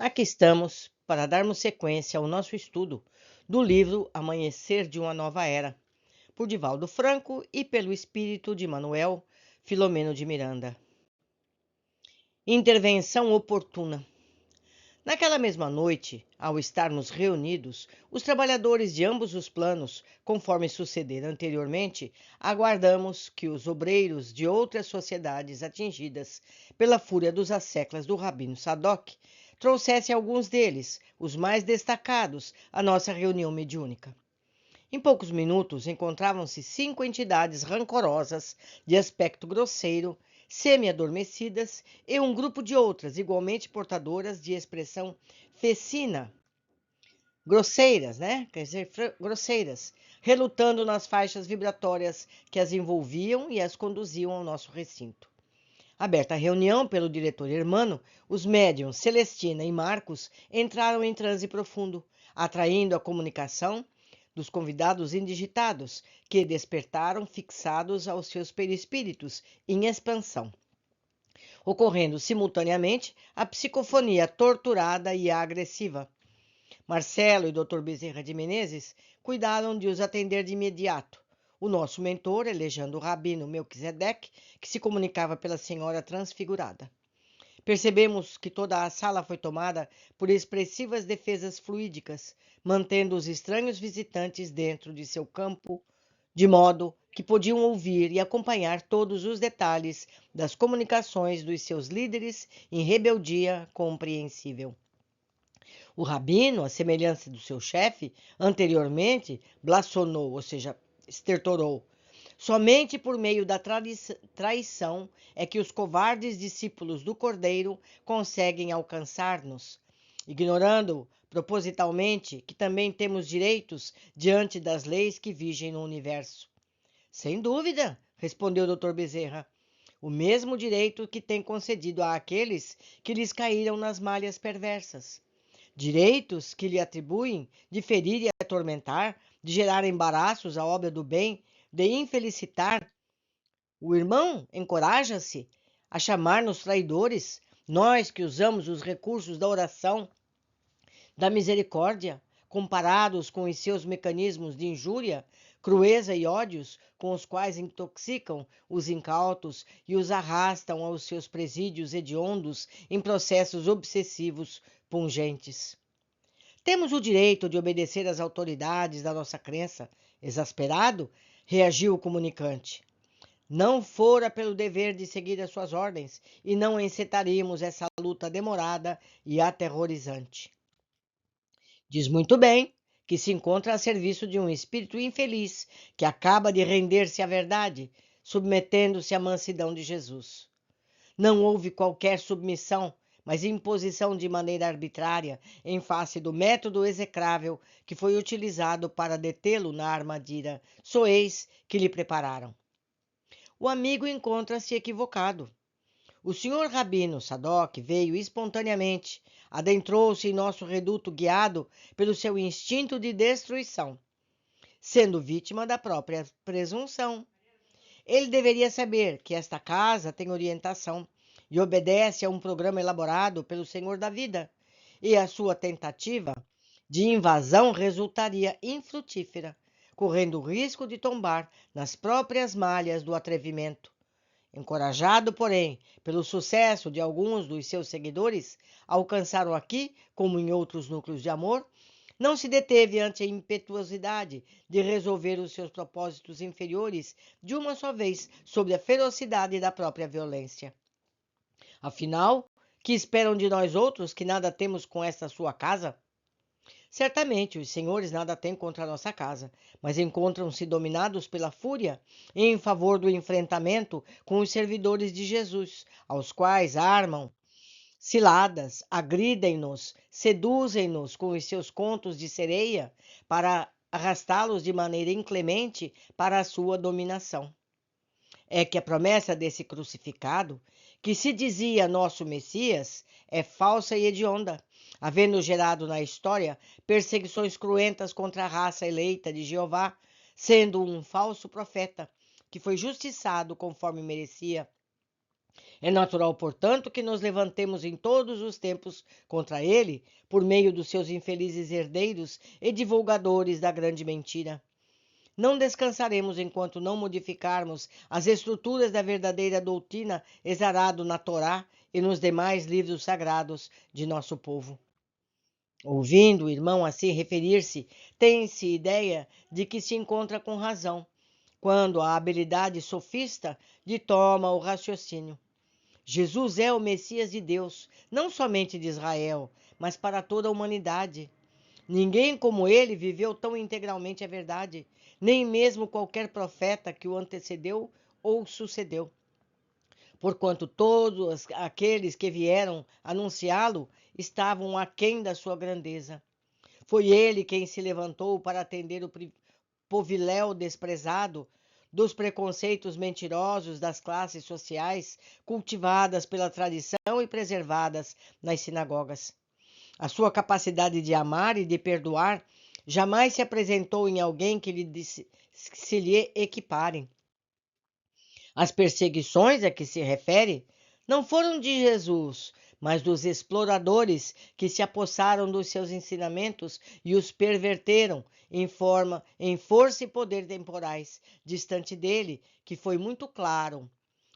Aqui estamos para darmos sequência ao nosso estudo do livro Amanhecer de uma Nova Era, por Divaldo Franco e pelo espírito de Manuel Filomeno de Miranda. Intervenção oportuna. Naquela mesma noite, ao estarmos reunidos, os trabalhadores de ambos os planos, conforme sucedera anteriormente, aguardamos que os obreiros de outras sociedades atingidas pela fúria dos asseclas do Rabino Sadoc trouxessem alguns deles, os mais destacados, à nossa reunião mediúnica. Em poucos minutos encontravam-se 5 entidades rancorosas, de aspecto grosseiro, semi-adormecidas, e um grupo de outras, igualmente portadoras de expressão fecina, grosseiras, Quer dizer, grosseiras, relutando nas faixas vibratórias que as envolviam e as conduziam ao nosso recinto. Aberta a reunião pelo diretor Hermano, os médiuns Celestina e Marcos entraram em transe profundo, atraindo a comunicação dos convidados indigitados, que despertaram fixados aos seus perispíritos em expansão, ocorrendo simultaneamente a psicofonia torturada e agressiva. Marcelo e Dr. Bezerra de Menezes cuidaram de os atender de imediato. O nosso mentor, elejando o rabino Melquisedeque, que se comunicava pela senhora transfigurada. Percebemos que toda a sala foi tomada por expressivas defesas fluídicas, mantendo os estranhos visitantes dentro de seu campo, de modo que podiam ouvir e acompanhar todos os detalhes das comunicações dos seus líderes em rebeldia compreensível. O rabino, à semelhança do seu chefe, anteriormente blasfonou, ou seja, estertorou. Somente por meio da traição é que os covardes discípulos do Cordeiro conseguem alcançar-nos, ignorando propositalmente que também temos direitos diante das leis que vigem no universo. Sem dúvida, respondeu o Dr. Bezerra, o mesmo direito que tem concedido àqueles que lhes caíram nas malhas perversas. Direitos que lhe atribuem de ferir e atormentar, de gerar embaraços à obra do bem, de infelicitar. O irmão encoraja-se a chamar-nos traidores, nós que usamos os recursos da oração, da misericórdia, comparados com os seus mecanismos de injúria, crueza e ódios com os quais intoxicam os incautos e os arrastam aos seus presídios hediondos em processos obsessivos pungentes. Temos o direito de obedecer às autoridades da nossa crença. Exasperado, reagiu o comunicante. Não fora pelo dever de seguir as suas ordens, e não encetaríamos essa luta demorada e aterrorizante. Diz muito bem que se encontra a serviço de um espírito infeliz que acaba de render-se à verdade, submetendo-se à mansidão de Jesus. Não houve qualquer submissão, mas imposição de maneira arbitrária em face do método execrável que foi utilizado para detê-lo na armadilha soez que lhe prepararam. O amigo encontra-se equivocado. O senhor Rabino Sadoc veio espontaneamente, adentrou-se em nosso reduto guiado pelo seu instinto de destruição, sendo vítima da própria presunção. Ele deveria saber que esta casa tem orientação e obedece a um programa elaborado pelo Senhor da Vida, e a sua tentativa de invasão resultaria infrutífera, correndo o risco de tombar nas próprias malhas do atrevimento. Encorajado, porém, pelo sucesso de alguns dos seus seguidores, alcançaram aqui, como em outros núcleos de amor, não se deteve ante a impetuosidade de resolver os seus propósitos inferiores de uma só vez, sob a ferocidade da própria violência. Afinal, que esperam de nós outros que nada temos com esta sua casa? Certamente os senhores nada têm contra a nossa casa, mas encontram-se dominados pela fúria em favor do enfrentamento com os servidores de Jesus, aos quais armam ciladas, agridem-nos, seduzem-nos com os seus contos de sereia para arrastá-los de maneira inclemente para a sua dominação. É que a promessa desse crucificado, que se dizia nosso Messias, é falsa e hedionda, havendo gerado na história perseguições cruentas contra a raça eleita de Jeová, sendo um falso profeta, que foi justiçado conforme merecia, É natural, portanto, que nos levantemos em todos os tempos contra ele, por meio dos seus infelizes herdeiros e divulgadores da grande mentira. Não descansaremos enquanto não modificarmos as estruturas da verdadeira doutrina exarado na Torá e nos demais livros sagrados de nosso povo. Ouvindo o irmão assim referir-se, tem-se ideia de que se encontra com razão, quando a habilidade sofista lhe toma o raciocínio. Jesus é o Messias de Deus, não somente de Israel, mas para toda a humanidade. Ninguém como ele viveu tão integralmente a verdade, nem mesmo qualquer profeta que o antecedeu ou sucedeu. Porquanto todos aqueles que vieram anunciá-lo estavam aquém da sua grandeza. Foi ele quem se levantou para atender o poviléu desprezado dos preconceitos mentirosos das classes sociais cultivadas pela tradição e preservadas nas sinagogas. A sua capacidade de amar e de perdoar jamais se apresentou em alguém se lhe equiparem. As perseguições a que se refere não foram de Jesus, mas dos exploradores que se apossaram dos seus ensinamentos e os perverteram em força e poder temporais, distante dele, que foi muito claro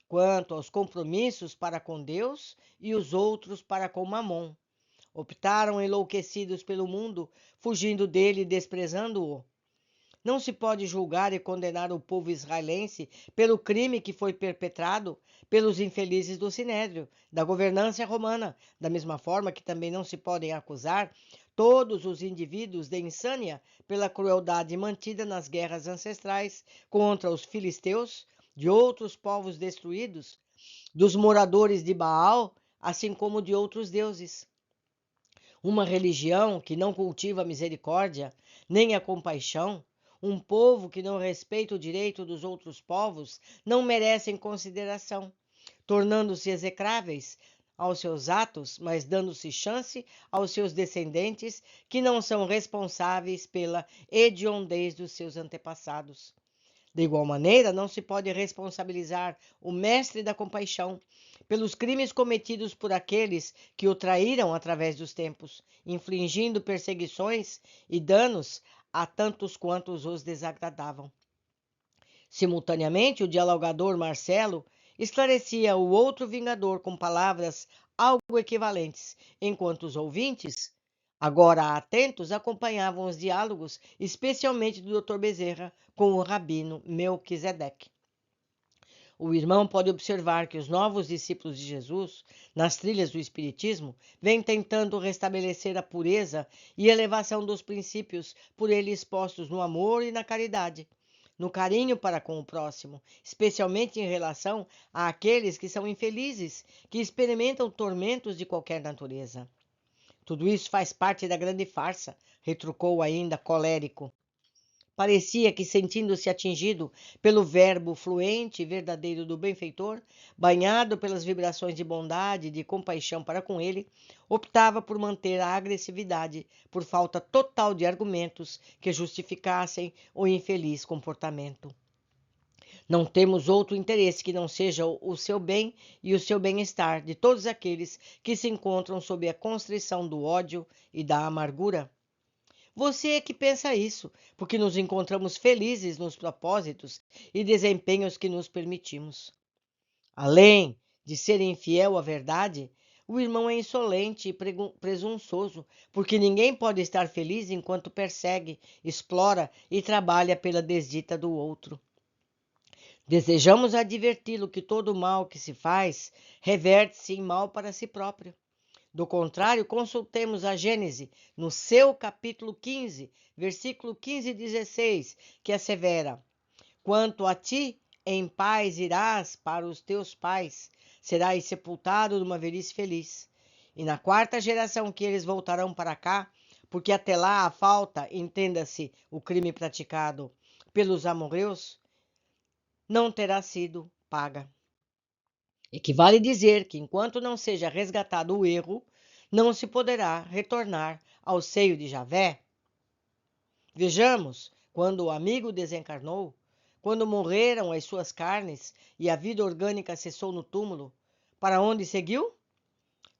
quanto aos compromissos para com Deus e os outros para com Mamon. Optaram enlouquecidos pelo mundo, fugindo dele e desprezando-o. Não se pode julgar e condenar o povo israelense pelo crime que foi perpetrado pelos infelizes do Sinédrio, da governância romana, da mesma forma que também não se podem acusar todos os indivíduos de insânia pela crueldade mantida nas guerras ancestrais contra os filisteus, de outros povos destruídos, dos moradores de Baal, assim como de outros deuses. Uma religião que não cultiva a misericórdia, nem a compaixão, um povo que não respeita o direito dos outros povos, não merecem consideração, tornando-se execráveis aos seus atos, mas dando-se chance aos seus descendentes, que não são responsáveis pela hediondez dos seus antepassados. De igual maneira, não se pode responsabilizar o mestre da compaixão pelos crimes cometidos por aqueles que o traíram através dos tempos, infligindo perseguições e danos a tantos quantos os desagradavam. Simultaneamente, o dialogador Marcelo esclarecia o outro vingador com palavras algo equivalentes, enquanto os ouvintes, agora atentos, acompanhavam os diálogos, especialmente do Dr. Bezerra com o rabino Melquisedeque. O irmão pode observar que os novos discípulos de Jesus, nas trilhas do Espiritismo, vêm tentando restabelecer a pureza e elevação dos princípios por ele expostos no amor e na caridade, no carinho para com o próximo, especialmente em relação àqueles que são infelizes, que experimentam tormentos de qualquer natureza. Tudo isso faz parte da grande farsa, retrucou ainda colérico. Parecia que, sentindo-se atingido pelo verbo fluente e verdadeiro do benfeitor, banhado pelas vibrações de bondade e de compaixão para com ele, optava por manter a agressividade, por falta total de argumentos que justificassem o infeliz comportamento. Não temos outro interesse que não seja o seu bem e o seu bem-estar de todos aqueles que se encontram sob a constrição do ódio e da amargura. Você é que pensa isso, porque nos encontramos felizes nos propósitos e desempenhos que nos permitimos. Além de ser infiel à verdade, o irmão é insolente e presunçoso, porque ninguém pode estar feliz enquanto persegue, explora e trabalha pela desdita do outro. Desejamos adverti-lo que todo o mal que se faz reverte-se em mal para si próprio. Do contrário, consultemos a Gênese, no seu capítulo 15, versículo 15 e 16, que assevera: Quanto a ti, em paz irás para os teus pais, serás sepultado numa velhice feliz. E na quarta geração que eles voltarão para cá, porque até lá a falta, entenda-se, o crime praticado pelos amorreus, não terá sido paga. Equivale dizer que, enquanto não seja resgatado o erro, não se poderá retornar ao seio de Javé. Vejamos, quando o amigo desencarnou, quando morreram as suas carnes e a vida orgânica cessou no túmulo, para onde seguiu?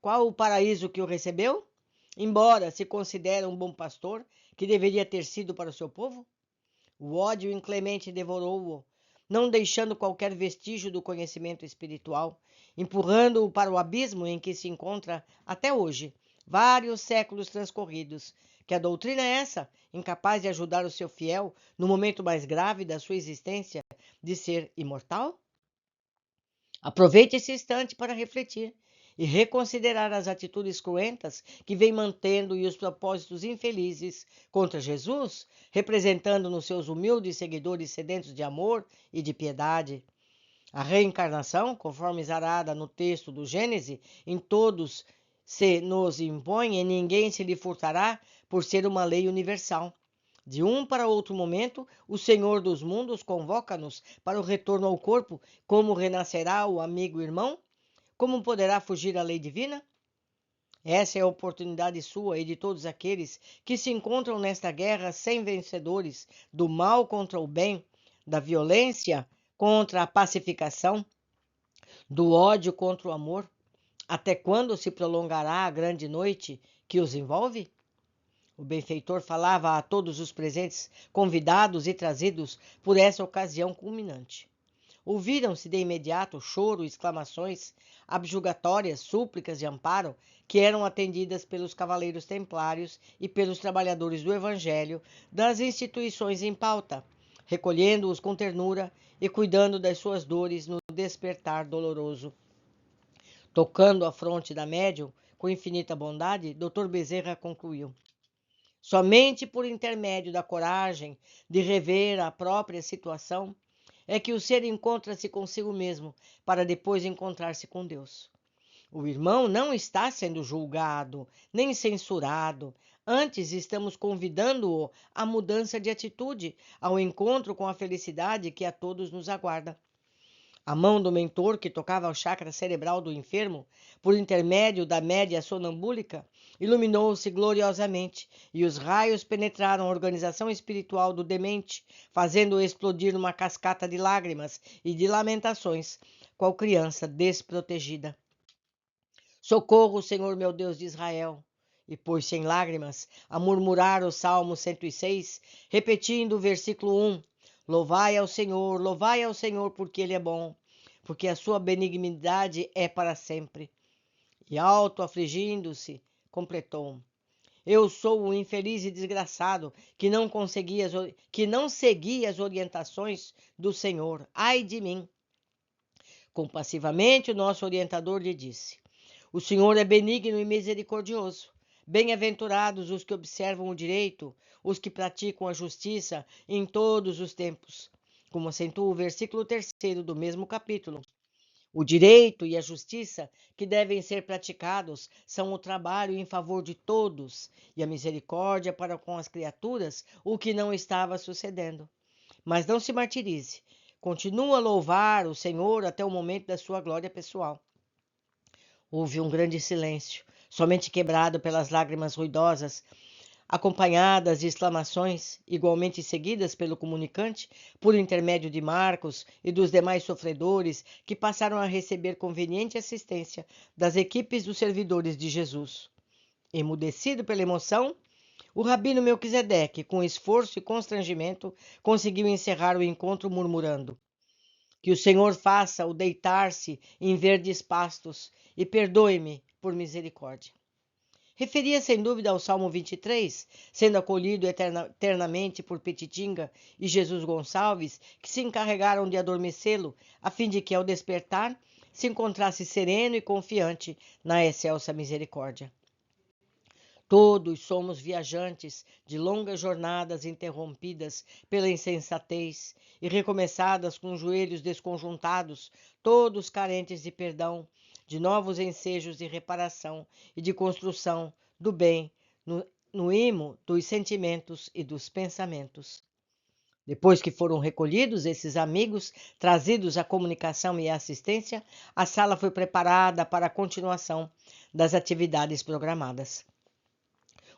Qual o paraíso que o recebeu? Embora se considere um bom pastor, que deveria ter sido para o seu povo? O ódio inclemente devorou-o, não deixando qualquer vestígio do conhecimento espiritual, empurrando-o para o abismo em que se encontra até hoje, vários séculos transcorridos. Que a doutrina é essa, incapaz de ajudar o seu fiel no momento mais grave da sua existência, de ser imortal? Aproveite esse instante para refletir e reconsiderar as atitudes cruentas que vem mantendo e os propósitos infelizes contra Jesus, representando nos seus humildes seguidores sedentos de amor e de piedade. A reencarnação, conforme exarada no texto do Gênesis, em todos se nos impõe e ninguém se lhe furtará, por ser uma lei universal. De um para outro momento, o Senhor dos mundos convoca-nos para o retorno ao corpo. Como renascerá o amigo irmão? Como poderá fugir à lei divina? Essa é a oportunidade sua e de todos aqueles que se encontram nesta guerra sem vencedores, do mal contra o bem, da violência contra a pacificação, do ódio contra o amor. Até quando se prolongará a grande noite que os envolve? O benfeitor falava a todos os presentes, convidados e trazidos por essa ocasião culminante. Ouviram-se de imediato choro, exclamações, abjugatórias, súplicas de amparo, que eram atendidas pelos cavaleiros templários e pelos trabalhadores do Evangelho das instituições em pauta, recolhendo-os com ternura e cuidando das suas dores no despertar doloroso. Tocando a fronte da médium, com infinita bondade, Dr. Bezerra concluiu: somente por intermédio da coragem de rever a própria situação é que o ser encontra-se consigo mesmo, para depois encontrar-se com Deus. O irmão não está sendo julgado, nem censurado. Antes, estamos convidando-o à mudança de atitude, ao encontro com a felicidade que a todos nos aguarda. A mão do mentor que tocava o chakra cerebral do enfermo, por intermédio da média sonambúlica, iluminou-se gloriosamente, e os raios penetraram a organização espiritual do demente, fazendo-o explodir numa cascata de lágrimas e de lamentações, qual criança desprotegida. Socorro, Senhor meu Deus de Israel! E pôs-se em lágrimas a murmurar o Salmo 106, repetindo o versículo 1. Louvai ao Senhor, porque Ele é bom, porque a sua benignidade é para sempre. E auto-afligindo-se, completou: eu sou um infeliz e desgraçado que não seguia as orientações do Senhor. Ai de mim! Compassivamente, o nosso orientador lhe disse: o Senhor é benigno e misericordioso. Bem-aventurados os que observam o direito, os que praticam a justiça em todos os tempos. Como acentua o versículo 3º do mesmo capítulo. O direito e a justiça que devem ser praticados são o trabalho em favor de todos e a misericórdia para com as criaturas, o que não estava sucedendo. Mas não se martirize. Continua a louvar o Senhor até o momento da sua glória pessoal. Houve um grande silêncio, somente quebrado pelas lágrimas ruidosas, acompanhadas de exclamações, igualmente seguidas pelo comunicante, por intermédio de Marcos e dos demais sofredores, que passaram a receber conveniente assistência das equipes dos servidores de Jesus. Emudecido pela emoção, o rabino Melquisedeque, com esforço e constrangimento, conseguiu encerrar o encontro murmurando: que o Senhor faça-o deitar-se em verdes pastos e perdoe-me por misericórdia. Referia sem dúvida ao Salmo 23, sendo acolhido eternamente por Petitinga e Jesus Gonçalves, que se encarregaram de adormecê-lo, a fim de que, ao despertar, se encontrasse sereno e confiante na excelsa misericórdia. Todos somos viajantes de longas jornadas interrompidas pela insensatez e recomeçadas com joelhos desconjuntados, todos carentes de perdão, de novos ensejos de reparação e de construção do bem no imo dos sentimentos e dos pensamentos. Depois que foram recolhidos esses amigos, trazidos à comunicação e à assistência, a sala foi preparada para a continuação das atividades programadas.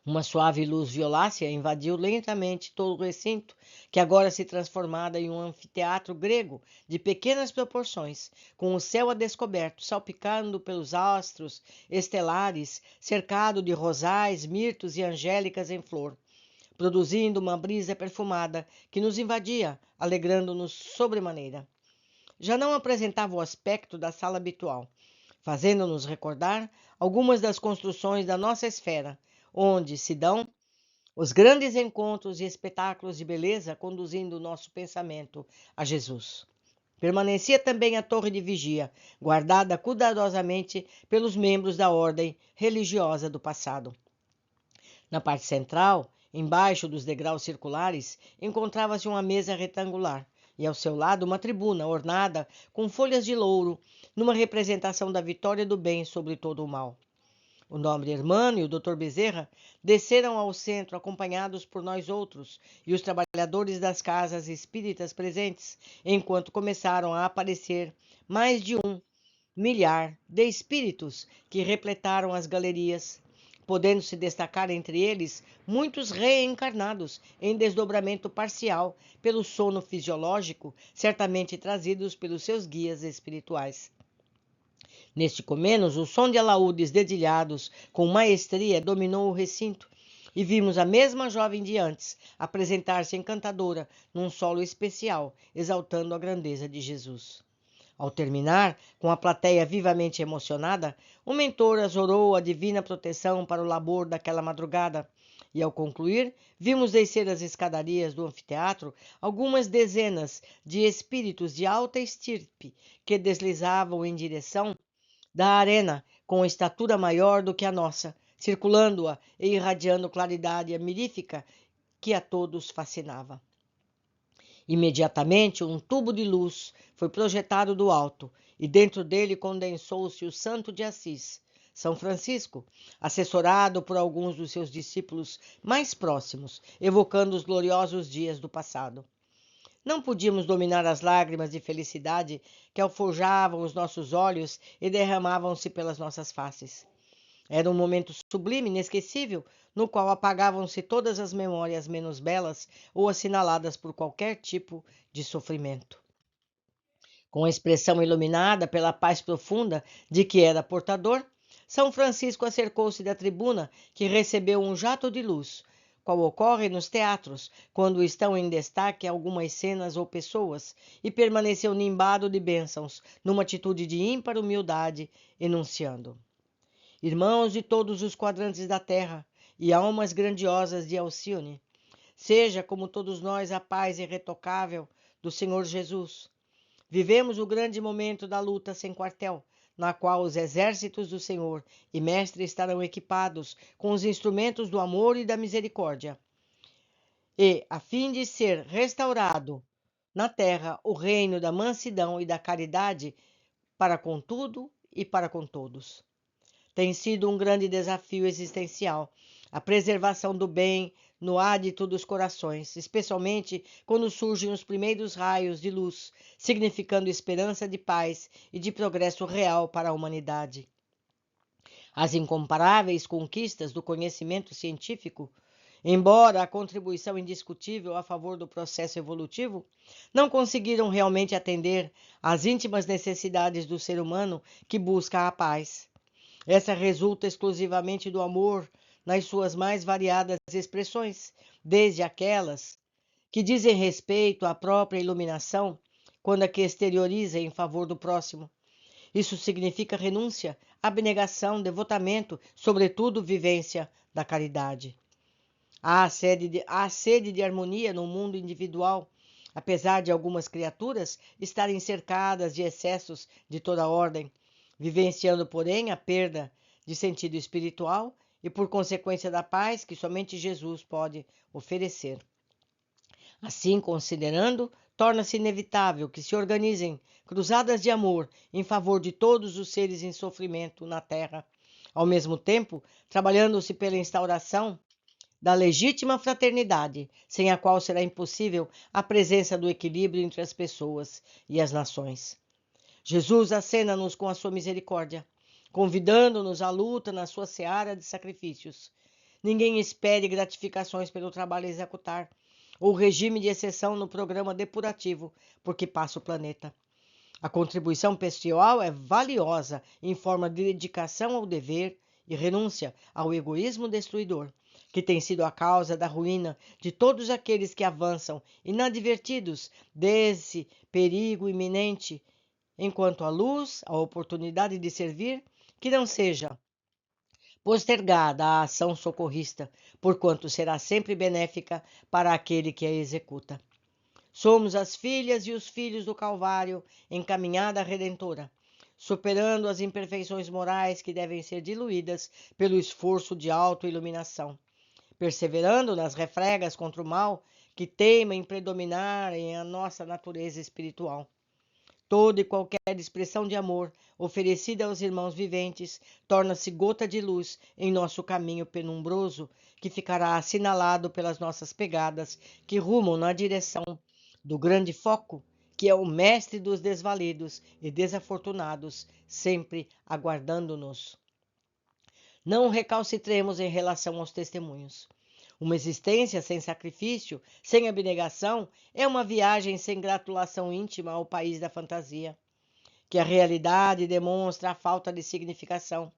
Uma suave luz violácea invadiu lentamente todo o recinto, que agora se transformara em um anfiteatro grego de pequenas proporções, com o céu a descoberto, salpicando pelos astros estelares, cercado de rosais, mirtos e angélicas em flor, produzindo uma brisa perfumada que nos invadia, alegrando-nos sobremaneira. Já não apresentava o aspecto da sala habitual, fazendo-nos recordar algumas das construções da nossa esfera, onde se dão os grandes encontros e espetáculos de beleza, conduzindo o nosso pensamento a Jesus. Permanecia também a torre de vigia, guardada cuidadosamente pelos membros da ordem religiosa do passado. Na parte central, embaixo dos degraus circulares, encontrava-se uma mesa retangular e ao seu lado uma tribuna ornada com folhas de louro, numa representação da vitória do bem sobre todo o mal. O nobre Hermano e o Dr. Bezerra desceram ao centro acompanhados por nós outros e os trabalhadores das casas espíritas presentes, enquanto começaram a aparecer mais de 1 milhar de espíritos que repletaram as galerias, podendo-se destacar entre eles muitos reencarnados em desdobramento parcial pelo sono fisiológico, certamente trazidos pelos seus guias espirituais. Neste comenos, o som de alaúdes dedilhados com maestria dominou o recinto e vimos a mesma jovem de antes apresentar-se encantadora num solo especial, exaltando a grandeza de Jesus. Ao terminar, com a plateia vivamente emocionada, o mentor azorou a divina proteção para o labor daquela madrugada, e ao concluir, vimos descer as escadarias do anfiteatro algumas dezenas de espíritos de alta estirpe que deslizavam em direção da arena com estatura maior do que a nossa, circulando-a e irradiando claridade mirífica que a todos fascinava. Imediatamente, um tubo de luz foi projetado do alto, e dentro dele condensou-se o Santo de Assis, São Francisco, assessorado por alguns dos seus discípulos mais próximos, evocando os gloriosos dias do passado. Não podíamos dominar as lágrimas de felicidade que alforjavam os nossos olhos e derramavam-se pelas nossas faces. Era um momento sublime, inesquecível, no qual apagavam-se todas as memórias menos belas ou assinaladas por qualquer tipo de sofrimento. Com a expressão iluminada pela paz profunda de que era portador, São Francisco acercou-se da tribuna, que recebeu um jato de luz, qual ocorre nos teatros, quando estão em destaque algumas cenas ou pessoas, e permaneceu nimbado de bênçãos, numa atitude de ímpar humildade, enunciando: Irmãos de todos os quadrantes da terra e almas grandiosas de Alcione, seja como todos nós a paz irretocável do Senhor Jesus. Vivemos o grande momento da luta sem quartel, na qual os exércitos do Senhor e Mestre estarão equipados com os instrumentos do amor e da misericórdia. E, a fim de ser restaurado na terra o reino da mansidão e da caridade para com tudo e para com todos. Tem sido um grande desafio existencial a preservação do bem no ádito dos corações, especialmente quando surgem os primeiros raios de luz, significando esperança de paz e de progresso real para a humanidade. As incomparáveis conquistas do conhecimento científico, embora a contribuição indiscutível a favor do processo evolutivo, não conseguiram realmente atender às íntimas necessidades do ser humano que busca a paz. Essa resulta exclusivamente do amor nas suas mais variadas expressões, desde aquelas que dizem respeito à própria iluminação, quando a que exterioriza em favor do próximo. Isso significa renúncia, abnegação, devotamento, sobretudo vivência da caridade. Há sede de harmonia no mundo individual, apesar de algumas criaturas estarem cercadas de excessos de toda ordem, vivenciando, porém, a perda de sentido espiritual e, por consequência, da paz que somente Jesus pode oferecer. Assim, considerando, torna-se inevitável que se organizem cruzadas de amor em favor de todos os seres em sofrimento na Terra, ao mesmo tempo, trabalhando-se pela instauração da legítima fraternidade, sem a qual será impossível a presença do equilíbrio entre as pessoas e as nações. Jesus acena-nos com a sua misericórdia, convidando-nos à luta na sua seara de sacrifícios. ninguém espere gratificações pelo trabalho a executar, ou regime de exceção no programa depurativo, porque passa o planeta. A contribuição pessoal é valiosa em forma de dedicação ao dever e renúncia ao egoísmo destruidor, que tem sido a causa da ruína de todos aqueles que avançam inadvertidos desse perigo iminente, enquanto a luz, a oportunidade de servir, que não seja postergada a ação socorrista, porquanto será sempre benéfica para aquele que a executa. Somos as filhas e os filhos do Calvário em caminhada redentora, superando as imperfeições morais que devem ser diluídas pelo esforço de autoiluminação, perseverando nas refregas contra o mal que teima em predominar em a nossa natureza espiritual. Toda e qualquer expressão de amor oferecida aos irmãos viventes torna-se gota de luz em nosso caminho penumbroso, que ficará assinalado pelas nossas pegadas que rumam na direção do grande foco, que é o mestre dos desvalidos e desafortunados, sempre aguardando-nos. Não recalcitremos em relação aos testemunhos. Uma existência sem sacrifício, sem abnegação, é uma viagem sem gratulação íntima ao país da fantasia, que a realidade demonstra a falta de significação.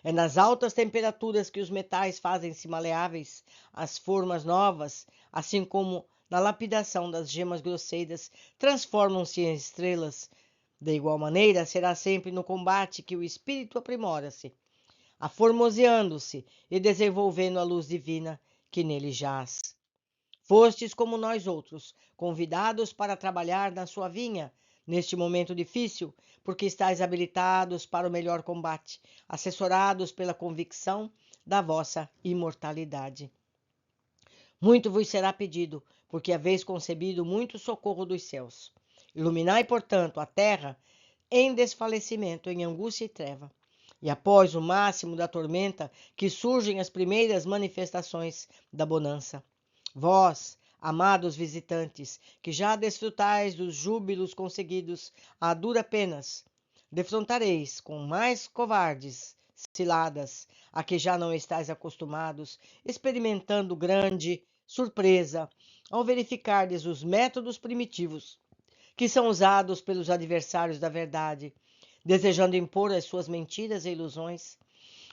É nas altas temperaturas que os metais fazem-se maleáveis, as formas novas, assim como na lapidação das gemas grosseiras, transformam-se em estrelas. De igual maneira, será sempre no combate que o espírito aprimora-se, aformoseando-se e desenvolvendo a luz divina que nele jaz. Fostes como nós outros, convidados para trabalhar na sua vinha, neste momento difícil, porque estáis habilitados para o melhor combate, assessorados pela convicção da vossa imortalidade. Muito vos será pedido, porque haveis concebido muito socorro dos céus. Iluminai, portanto, a terra em desfalecimento, em angústia e treva. E após o máximo da tormenta, que surgem as primeiras manifestações da bonança. Vós, amados visitantes, que já desfrutais dos júbilos conseguidos a duras penas, defrontareis com mais covardes ciladas, a que já não estáis acostumados, experimentando grande surpresa ao verificardes os métodos primitivos que são usados pelos adversários da verdade, desejando impor as suas mentiras e ilusões.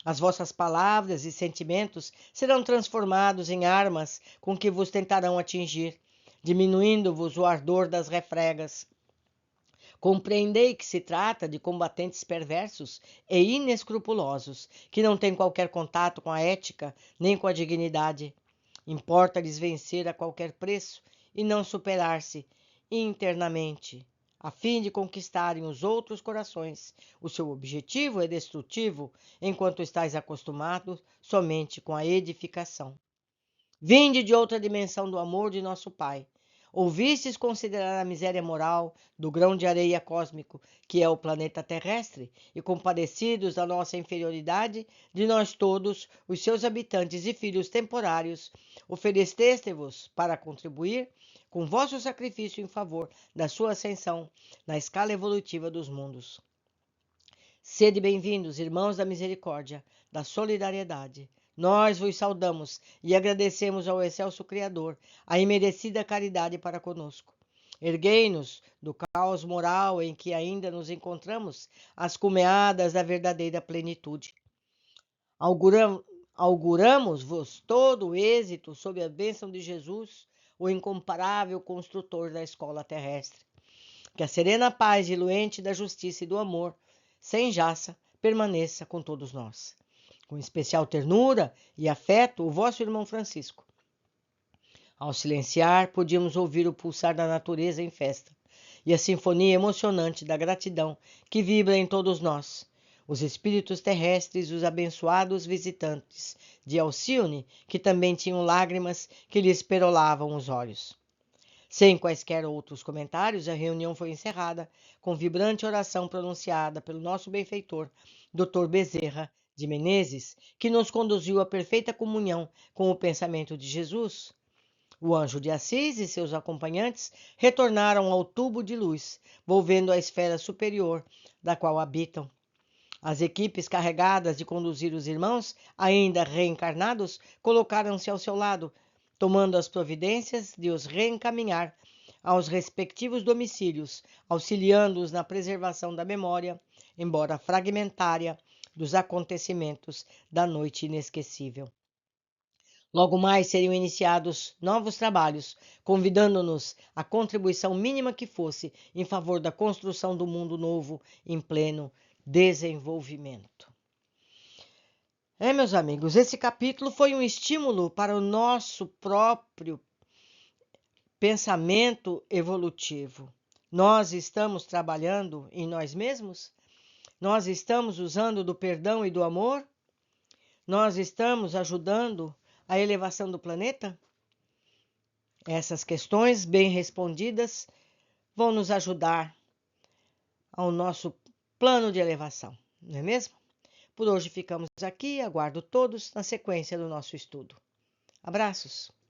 As vossas palavras e sentimentos serão transformados em armas com que vos tentarão atingir, diminuindo-vos o ardor das refregas. Compreendei que se trata de combatentes perversos e inescrupulosos, que não têm qualquer contato com a ética nem com a dignidade. Importa-lhes vencer a qualquer preço e não superar-se internamente, a fim de conquistarem os outros corações. O seu objetivo é destrutivo, enquanto estáis acostumados somente com a edificação. Vinde de outra dimensão do amor de nosso Pai. Ouvistes considerar a miséria moral do grão de areia cósmico, que é o planeta terrestre, e compadecidos da nossa inferioridade, de nós todos, os seus habitantes e filhos temporários, ofereceste-vos para contribuir com vosso sacrifício em favor da sua ascensão na escala evolutiva dos mundos. Sede bem-vindos, irmãos da misericórdia, da solidariedade. Nós vos saudamos e agradecemos ao excelso Criador a imerecida caridade para conosco. Erguei-nos do caos moral em que ainda nos encontramos às cumeadas da verdadeira plenitude. Auguramos-vos todo o êxito sob a bênção de Jesus, o incomparável construtor da escola terrestre. Que a serena paz diluente da justiça e do amor, sem jaça, permaneça com todos nós. Com especial ternura e afeto, o vosso irmão Francisco. Ao silenciar, podíamos ouvir o pulsar da natureza em festa e a sinfonia emocionante da gratidão que vibra em todos nós, os espíritos terrestres e os abençoados visitantes de Alcione, que também tinham lágrimas que lhes perolavam os olhos. Sem quaisquer outros comentários, a reunião foi encerrada com vibrante oração pronunciada pelo nosso benfeitor, Dr. Bezerra de Menezes, que nos conduziu à perfeita comunhão com o pensamento de Jesus. O anjo de Assis e seus acompanhantes retornaram ao tubo de luz, volvendo à esfera superior da qual habitam. As equipes carregadas de conduzir os irmãos, ainda reencarnados, colocaram-se ao seu lado, tomando as providências de os reencaminhar aos respectivos domicílios, auxiliando-os na preservação da memória, embora fragmentária, dos acontecimentos da noite inesquecível. Logo mais seriam iniciados novos trabalhos, convidando-nos à contribuição mínima que fosse em favor da construção do mundo novo em pleno desenvolvimento. Meus amigos, esse capítulo foi um estímulo para o nosso próprio pensamento evolutivo. Nós estamos trabalhando em nós mesmos? Nós estamos usando do perdão e do amor? Nós estamos ajudando a elevação do planeta? Essas questões bem respondidas vão nos ajudar ao nosso plano de elevação, não é mesmo? Por hoje ficamos aqui, aguardo todos na sequência do nosso estudo. Abraços!